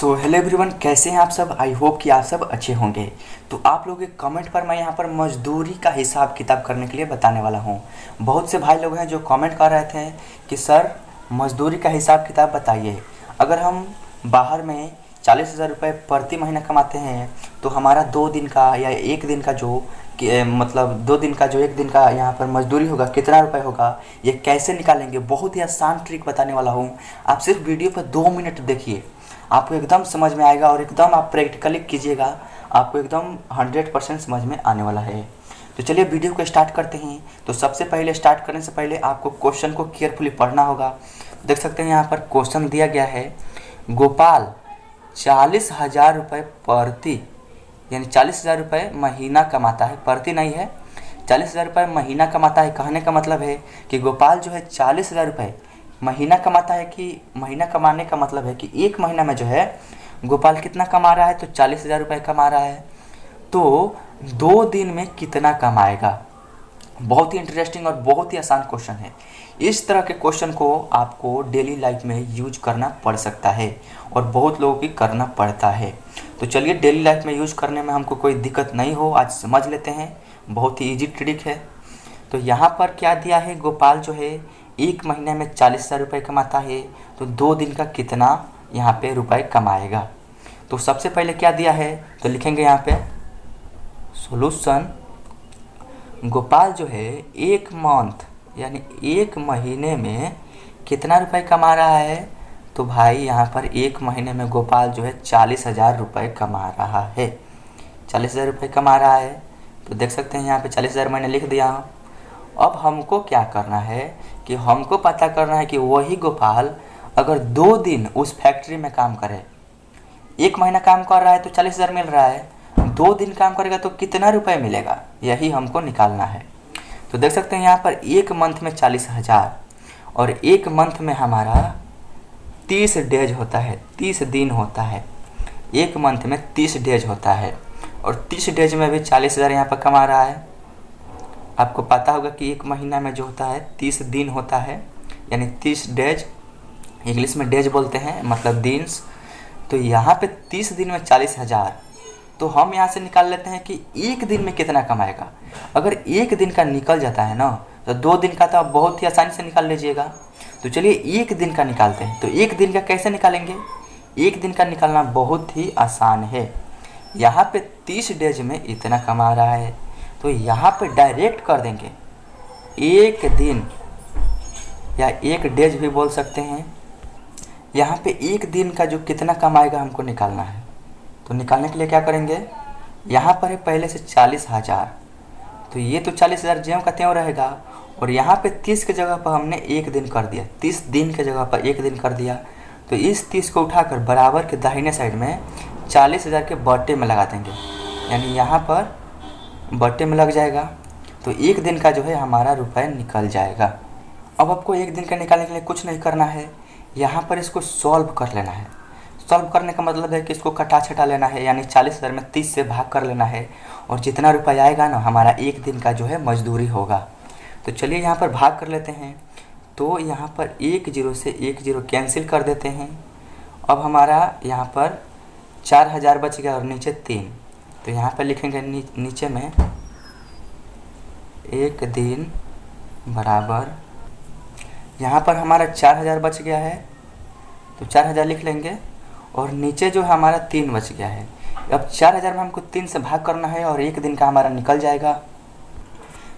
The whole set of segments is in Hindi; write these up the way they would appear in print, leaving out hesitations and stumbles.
सो हेलो एवरीवन, कैसे हैं आप सब। आई होप कि आप सब अच्छे होंगे। तो आप लोगों के कमेंट पर मैं यहाँ पर मजदूरी का हिसाब किताब करने के लिए बताने वाला हूँ। बहुत से भाई लोग हैं जो कमेंट कर रहे थे कि सर मजदूरी का हिसाब किताब बताइए। अगर हम बाहर में 40,000 रुपये प्रति महीना कमाते हैं तो हमारा 2 दिन का या 1 दिन का जो मतलब 2 दिन का जो 1 दिन का यहाँ पर मजदूरी होगा कितना रुपए होगा, ये कैसे निकालेंगे, बहुत ही आसान ट्रिक बताने वाला हूँ। आप सिर्फ वीडियो पर 2 मिनट देखिए, आपको एकदम समझ में आएगा और एकदम आप प्रैक्टिकली कीजिएगा, आपको एकदम 100% समझ में आने वाला है। तो चलिए वीडियो को स्टार्ट करते हैं। तो सबसे पहले स्टार्ट करने से पहले आपको क्वेश्चन को केयरफुली पढ़ना होगा। देख सकते हैं यहाँ पर क्वेश्चन दिया गया है, गोपाल 40,000 रुपये प्रति यानी 40,000 रुपये महीना कमाता है, प्रति नहीं है, 40,000 रुपये महीना कमाता है। कहने का मतलब है कि गोपाल जो है 40,000 रुपये महीना कमाता है, कि महीना कमाने का मतलब है कि एक महीना में जो है गोपाल कितना कमा रहा है, तो 40,000 रुपये कमा रहा है। तो 2 दिन में कितना कमाएगा। बहुत ही इंटरेस्टिंग और बहुत ही आसान क्वेश्चन है। इस तरह के क्वेश्चन को आपको डेली लाइफ में यूज करना पड़ सकता है और बहुत लोगों की करना पड़ता है। तो चलिए डेली लाइफ में यूज करने में हमको कोई दिक्कत नहीं हो, आज समझ लेते हैं। बहुत ही इजी ट्रिक है। तो यहाँ पर क्या दिया है, गोपाल जो है एक महीने में 40,000 रुपये कमाता है, तो 2 दिन का कितना यहाँ पे रुपए कमाएगा। तो सबसे पहले क्या दिया है, तो लिखेंगे यहाँ पे सॉल्यूशन। गोपाल जो है एक मंथ यानी एक महीने में कितना रुपए कमा रहा है, तो भाई यहाँ पर एक महीने में गोपाल जो है 40,000 रुपये कमा रहा है। 40,000 रुपये कमा रहा है, तो देख सकते हैं यहाँ पे 40,000 मैंने लिख दिया। अब हमको क्या करना है कि हमको पता करना है कि वही गोपाल अगर 2 दिन उस फैक्ट्री में काम करे, एक महीना काम कर रहा है तो 40,000 मिल रहा है, 2 दिन काम करेगा तो कितना रुपए मिलेगा, यही हमको निकालना है। तो देख सकते हैं यहाँ पर एक मंथ में 40,000 और एक मंथ में हमारा 30 डेज होता है, 30 दिन होता है। एक मंथ में 30 डेज होता है और 30 डेज में भी 40,000 यहाँ पर कमा रहा है। आपको पता होगा कि एक महीना में जो होता है 30 दिन होता है, यानी 30 डेज, इंग्लिश में डेज बोलते हैं मतलब दिन्स। तो यहाँ पे 30 दिन में 40,000, तो हम यहाँ से निकाल लेते हैं कि एक दिन में कितना कमाएगा। अगर एक दिन का निकल जाता है ना, तो 2 दिन का तो आप बहुत ही आसानी से निकाल लीजिएगा। तो चलिए एक दिन का निकालते हैं। तो एक दिन का कैसे निकालेंगे, एक दिन का निकालना बहुत ही आसान है। यहाँ पे 30 डेज में इतना कमा रहा है, तो यहाँ पे डायरेक्ट कर देंगे एक दिन या एक डेज भी बोल सकते हैं। यहाँ पे एक दिन का जो कितना कमाएगा हमको निकालना है। तो निकालने के लिए क्या करेंगे, यहाँ पर है पहले से 40,000, तो ये तो 40,000 ज्यों का त्यों रहेगा और यहाँ पे 30 की जगह पर हमने एक दिन कर दिया, 30 दिन की जगह पर एक दिन कर दिया। तो इस 30 को उठाकर बराबर के दाहिने साइड में 40,000 के बट्टे में लगा देंगे, यानी यहाँ पर बट्टे में लग जाएगा। तो एक दिन का जो है हमारा रुपए निकल जाएगा। अब आपको एक दिन का निकालने के लिए कुछ नहीं करना है, यहाँ पर इसको सॉल्व कर लेना है। सॉल्व करने का मतलब है कि इसको कटा छटा लेना है, यानी 40,000 में 30 से भाग कर लेना है और जितना रुपया आएगा ना हमारा एक दिन का जो है मजदूरी होगा। तो चलिए यहाँ पर भाग कर लेते हैं। तो यहाँ पर 1 0 से 1 0 कैंसिल कर देते हैं। अब हमारा यहाँ पर 4,000 बच गया और नीचे 3। तो यहाँ पर लिखेंगे नीचे में एक दिन बराबर, यहाँ पर हमारा 4,000 बच गया है, तो 4,000 लिख लेंगे और नीचे जो हमारा 3 बच गया है। अब 4,000 में हमको 3 से भाग करना है और एक दिन का हमारा निकल जाएगा।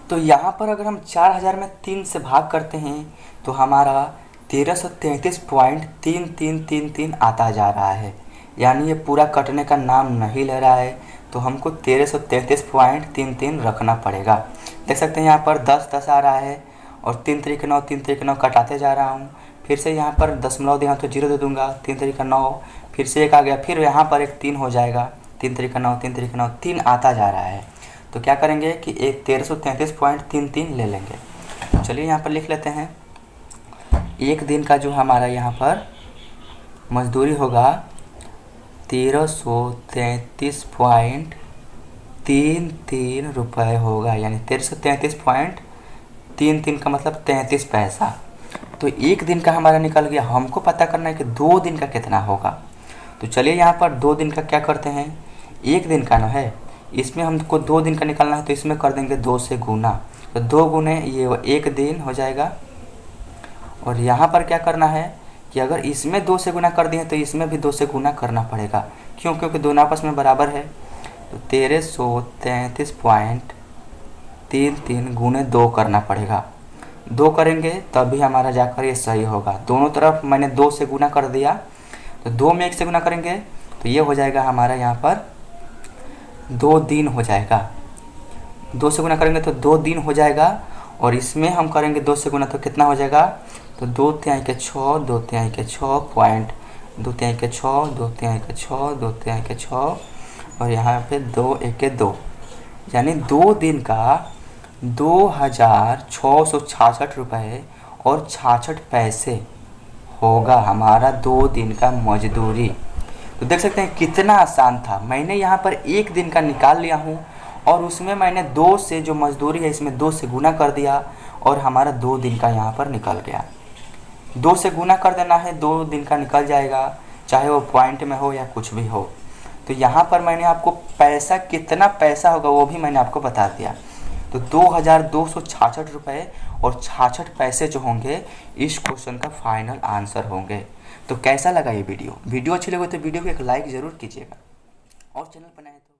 तो यहाँ पर अगर हम 4,000 में 3 से भाग करते हैं तो हमारा 1333.3333 आता जा रहा है, यानी ये पूरा कटने का नाम नहीं ले रहा है। तो हमको 1333.33 रखना पड़ेगा। देख सकते हैं यहाँ पर 10 10 आ रहा है और 3 3 9 3 3 9 कटाते जा रहा हूँ। फिर से यहाँ पर दशमलव दिया तो 0 दे दूँगा, 3 3 9, फिर से 1 आ गया, फिर यहाँ पर एक 3 हो जाएगा, 3 3 9 3 3 9 3 आता जा रहा है। तो क्या करेंगे कि एक 1333.33 ले लेंगे। चलिए यहाँ पर लिख लेते हैं, एक दिन का जो हमारा यहाँ पर मजदूरी होगा 1333.33 रुपये होगा, यानी 1333.33 का मतलब 33 पैसा। तो एक दिन का हमारा निकल गया। हमको पता करना है कि 2 दिन का कितना होगा। तो चलिए यहाँ पर 2 दिन का क्या करते हैं, 1 दिन का ना है, इसमें हमको 2 दिन का निकालना है, तो इसमें कर देंगे 2 से गुना, तो 2 गुने ये 1 दिन हो जाएगा। और यहाँ पर क्या करना है कि अगर इसमें 2 से गुना कर दिए तो इसमें भी 2 से गुना करना पड़ेगा, क्यों, क्योंकि दोनों आपस में बराबर है। तो 1333.33 गुने 2 करना पड़ेगा, 2 करेंगे तभी हमारा जाकर ये सही होगा। दोनों तरफ मैंने 2 से गुना कर दिया, तो 2 में 1 से गुना करेंगे तो ये हो जाएगा हमारा यहाँ पर 2 दिन हो जाएगा। 2 से गुना करेंगे तो 2 दिन हो जाएगा, और इसमें हम करेंगे 2 से गुना तो कितना हो जाएगा, तो 2 तिहाई के 6, 2 तिहाई के 6 पॉइंट, 2 तिहाई के 6, 2 तिहाई के 6, 2 तिहाई के 6, और यहाँ पे 2 एक के 2, यानी 2 दिन का 2666 रुपये और 66 पैसे होगा हमारा 2 दिन का मजदूरी। तो देख सकते हैं कितना आसान था। मैंने यहाँ पर 1 दिन का निकाल लिया हूँ, और उसमें मैंने 2 से जो मजदूरी है इसमें 2 से गुना कर दिया, और हमारा 2 दिन का यहाँ पर निकल गया। 2 से गुना कर देना है, 2 दिन का निकल जाएगा, चाहे वो पॉइंट में हो या कुछ भी हो। तो यहाँ पर मैंने आपको पैसा, कितना पैसा होगा वो भी मैंने आपको बता दिया। तो 2266 रुपये और 66 पैसे जो होंगे इस क्वेश्चन का फाइनल आंसर होंगे। तो कैसा लगा ये वीडियो अच्छी लगे तो वीडियो को एक लाइक ज़रूर कीजिएगा, और चैनल पर नए तो